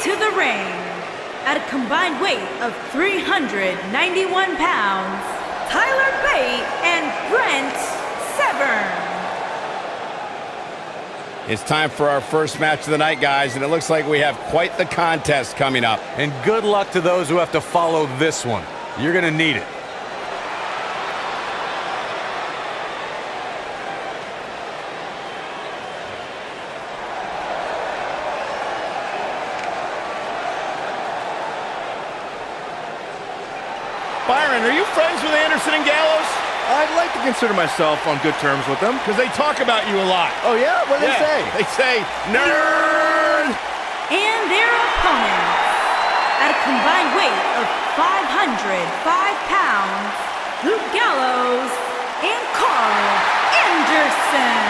to the ring, at a combined weight of 391 pounds, Tyler Bate and Brent Severn. It's time for our first match of the night, guys, and it looks like we have quite the contest coming up. And good luck to those who have to follow this one. You're going to need it. Byron, are you friends with Anderson and Gallows? I'd like to consider myself on good terms with them. Because they talk about you a lot. Oh, yeah? What do they say? They say, nerd! And their opponents, at a combined weight of 505 pounds, Luke Gallows and Carl Anderson.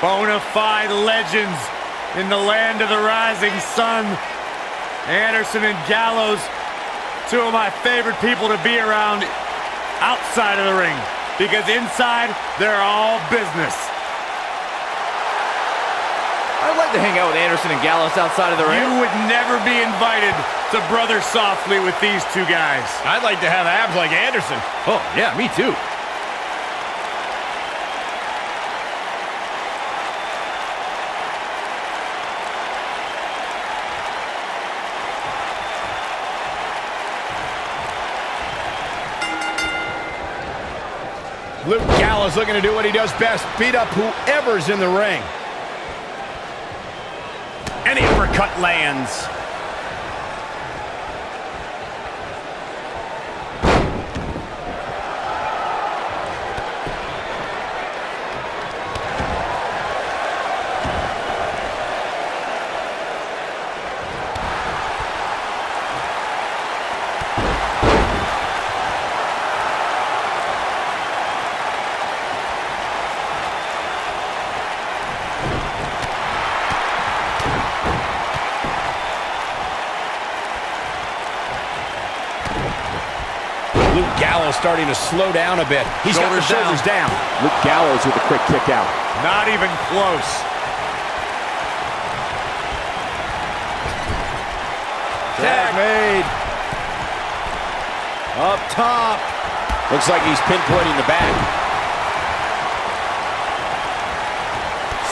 Bonafide legends in the land of the rising sun. Anderson and Gallows, two of my favorite people to be around outside of the ring, because inside, they're all business. I'd like to hang out with Anderson and Gallows outside of the ring. You would never be invited to brother softly with these two guys. I'd like to have abs like Anderson. Oh, yeah, me too. Luke Gallows looking to do what he does best, beat up whoever's in the ring. And the uppercut lands. Luke Gallows starting to slow down a bit. He's got the shoulders down. Luke Gallows with a quick kick out. Not even close. Tag made. Up top. Looks like he's pinpointing the back.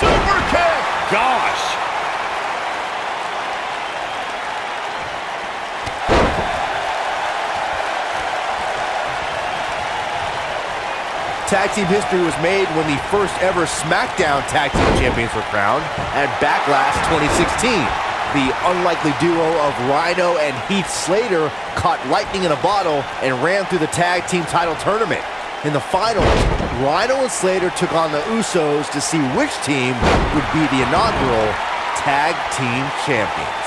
Super kick. Gosh. Tag team history was made when the first ever SmackDown Tag Team Champions were crowned at Backlash 2016. The unlikely duo of Rhino and Heath Slater caught lightning in a bottle and ran through the tag team title tournament. In the finals, Rhino and Slater took on the Usos to see which team would be the inaugural Tag Team Champions.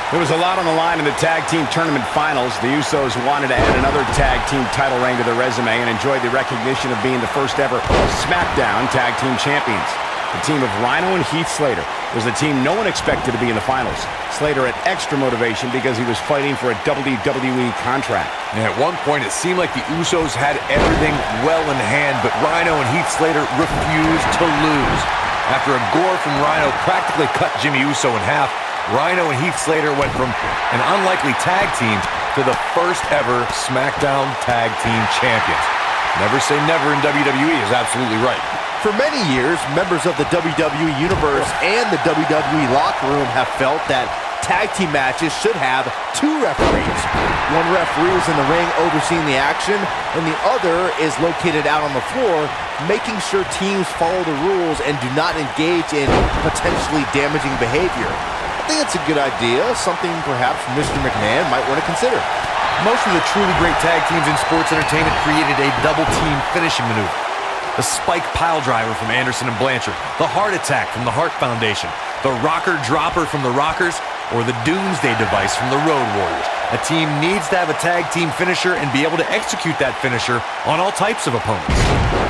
There was a lot on the line in the tag team tournament finals. The Usos wanted to add another tag team title reign to their resume and enjoyed the recognition of being the first ever SmackDown Tag Team Champions. The team of Rhino and Heath Slater was the team no one expected to be in the finals. Slater had extra motivation because he was fighting for a WWE contract. And at one point, it seemed like the Usos had everything well in hand, but Rhino and Heath Slater refused to lose. After a gore from Rhino practically cut Jimmy Uso in half, Rhino and Heath Slater went from an unlikely tag team to the first ever SmackDown Tag Team Champions. Never say never in WWE is absolutely right. For many years, members of the WWE Universe and the WWE locker room have felt that tag team matches should have two referees. One referee is in the ring overseeing the action, and the other is located out on the floor, making sure teams follow the rules and do not engage in potentially damaging behavior. I think it's a good idea, something perhaps Mr. McMahon might want to consider. Most of the truly great tag teams in sports entertainment created a double team finishing maneuver. The spike pile driver from Anderson and Blanchard, the heart attack from the Hart Foundation, the rocker dropper from the Rockers, or the Doomsday device from the Road Warriors. A team needs to have a tag team finisher and be able to execute that finisher on all types of opponents.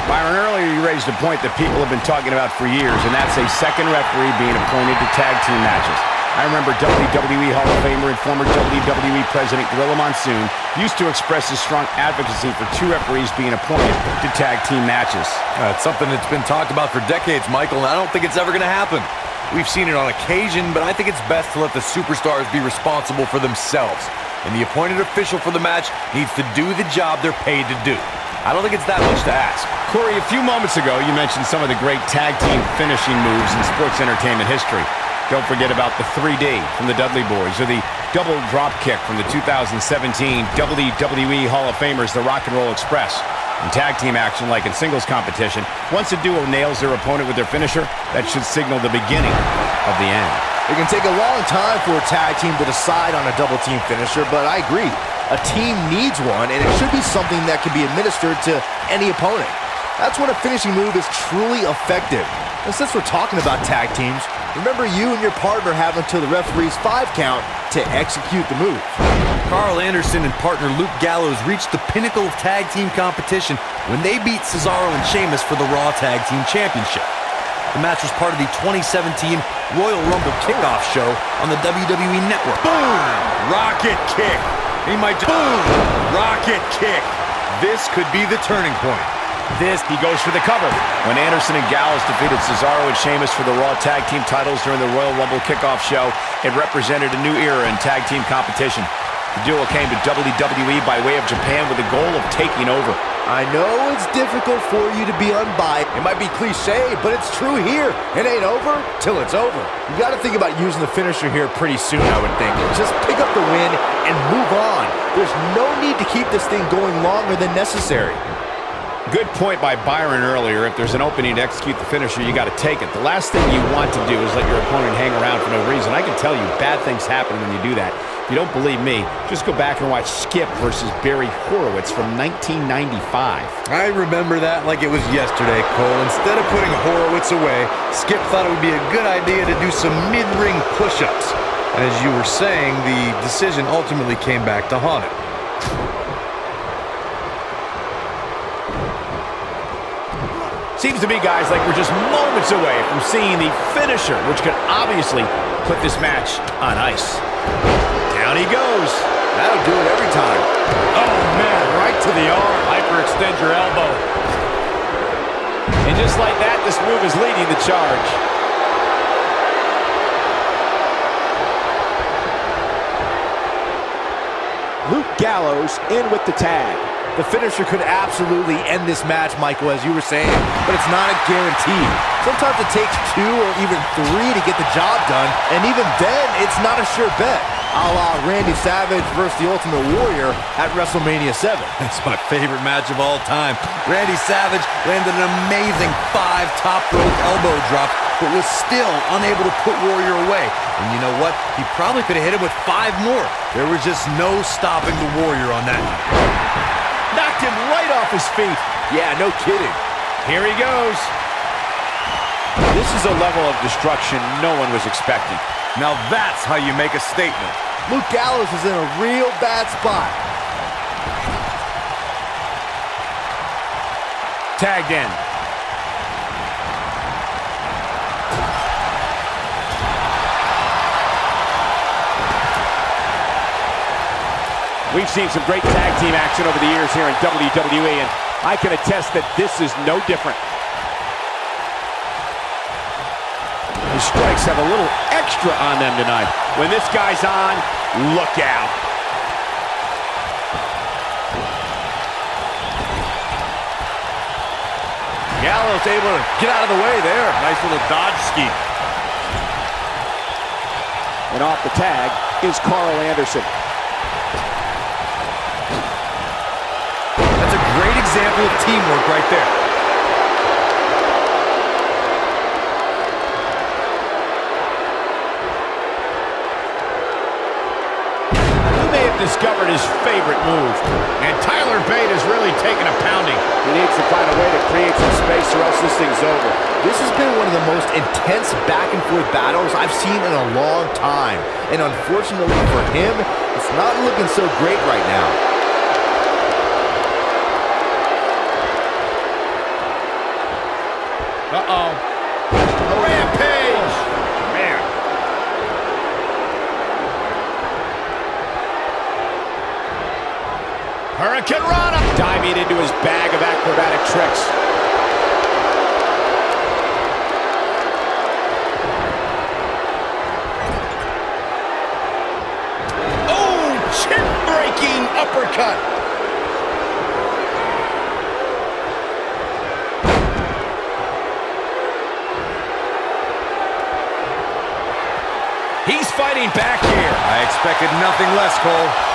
Byron, earlier you raised a point that people have been talking about for years, and that's a second referee being appointed to tag team matches. I remember WWE Hall of Famer and former WWE President Gorilla Monsoon used to express his strong advocacy for two referees being appointed to tag team matches. It's something that's been talked about for decades, Michael, and I don't think it's ever going to happen. We've seen it on occasion, but I think it's best to let the superstars be responsible for themselves. And the appointed official for the match needs to do the job they're paid to do. I don't think it's that much to ask. Corey, a few moments ago, you mentioned some of the great tag team finishing moves in sports entertainment history. Don't forget about the 3D from the Dudley Boys, or the double drop kick from the 2017 WWE Hall of Famers, the Rock and Roll Express. In tag team action, like in singles competition, once a duo nails their opponent with their finisher, that should signal the beginning of the end. It can take a long time for a tag team to decide on a double team finisher, but I agree. A team needs one, and it should be something that can be administered to any opponent. That's when a finishing move is truly effective. And since we're talking about tag teams, remember you and your partner have until the referee's 5 count to execute the move. Carl Anderson and partner Luke Gallows reached the pinnacle of tag team competition when they beat Cesaro and Sheamus for the Raw Tag Team Championship. The match was part of the 2017 Royal Rumble kickoff show on the WWE Network. Boom! Rocket kick. He might just... Boom! Rocket kick. This could be the turning point. He goes for the cover. When Anderson and Gallows defeated Cesaro and Sheamus for the Raw Tag Team titles during the Royal Rumble kickoff show, it represented a new era in tag team competition. The duo came to WWE by way of Japan with the goal of taking over. I know it's difficult for you to be unbiased. It might be cliche, but it's true here. It ain't over till it's over. You got to think about using the finisher here pretty soon, I would think. Just pick up the win and move on. There's no need to keep this thing going longer than necessary. Good point by Byron earlier. If there's an opening to execute the finisher, you got to take it. The last thing you want to do is let your opponent hang around for no reason. I can tell you, bad things happen when you do that. If you don't believe me, just go back and watch Skip versus Barry Horowitz from 1995. I remember that like it was yesterday, Cole. Instead of putting Horowitz away, Skip thought it would be a good idea to do some mid-ring push-ups. And as you were saying, the decision ultimately came back to haunt it. Seems to me, guys, like we're just moments away from seeing the finisher, which could obviously put this match on ice. Down he goes. That'll do it every time. Oh, man, right to the arm. Hyperextend your elbow. And just like that, this move is leading the charge. Luke Gallows in with the tag. The finisher could absolutely end this match, Michael, as you were saying, but it's not a guarantee. Sometimes it takes 2 or even 3 to get the job done, and even then, it's not a sure bet. A la Randy Savage versus the Ultimate Warrior at WrestleMania 7. That's my favorite match of all time. Randy Savage landed an amazing 5 top rope elbow drops, but was still unable to put Warrior away. And you know what? He probably could have hit him with 5 more. There was just no stopping the Warrior on that night. Knocked him right off his feet. Yeah, no kidding. Here he goes. This is a level of destruction no one was expecting. Now that's how you make a statement. Luke Gallows is in a real bad spot. Tagged in. We've seen some great tag team action over the years here in WWE, and I can attest that this is no different. The strikes have a little extra on them tonight. When this guy's on, look out. Gallows able to get out of the way there. Nice little dodge scheme. And off the tag is Carl Anderson. That's a great example of teamwork right there. Discovered his favorite move. And Tyler Bate has really taken a pounding. He needs to find a way to create some space or else this thing's over. This has been one of the most intense back-and-forth battles I've seen in a long time. And unfortunately for him, it's not looking so great right now. Uh-oh. A rampage! Man. Hurricane Rana. Diving into his bag of acrobatic tricks. Oh, chin-breaking uppercut. He's fighting back here. I expected nothing less, Cole.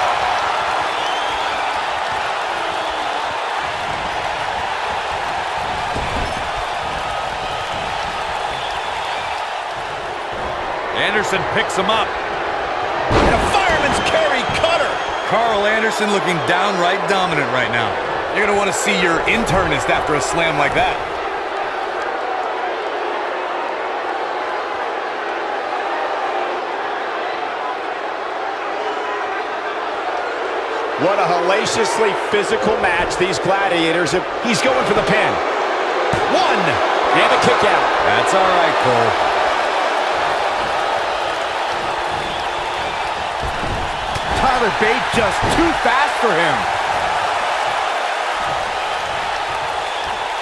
Anderson picks him up. And a fireman's carry cutter. Carl Anderson looking downright dominant right now. You're going to want to see your internist after a slam like that. What a hellaciously physical match these gladiators have. He's going for the pin. One. And a kick out. That's all right, Cole. Tyler Bate just too fast for him.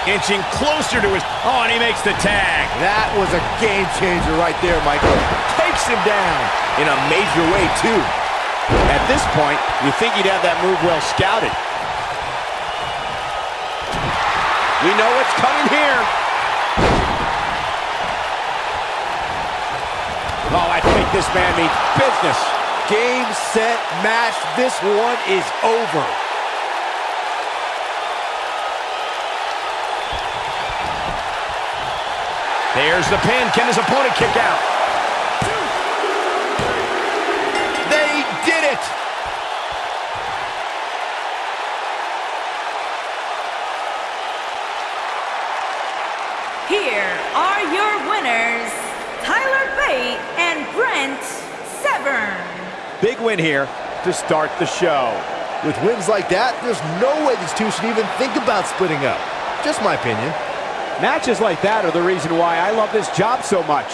Inching closer to his... Oh, and he makes the tag. That was a game changer right there, Michael. Takes him down in a major way, too. At this point, you think he'd have that move well scouted. We know what's coming here. Oh, I think this man means business. Game, set, match. This one is over. There's the pin. Can his opponent kick out? They did it. Here are your winners, Tyler Bate and Brent Severn. Big win here to start the show. With wins like that, there's no way these two should even think about splitting up. Just my opinion. Matches like that are the reason why I love this job so much.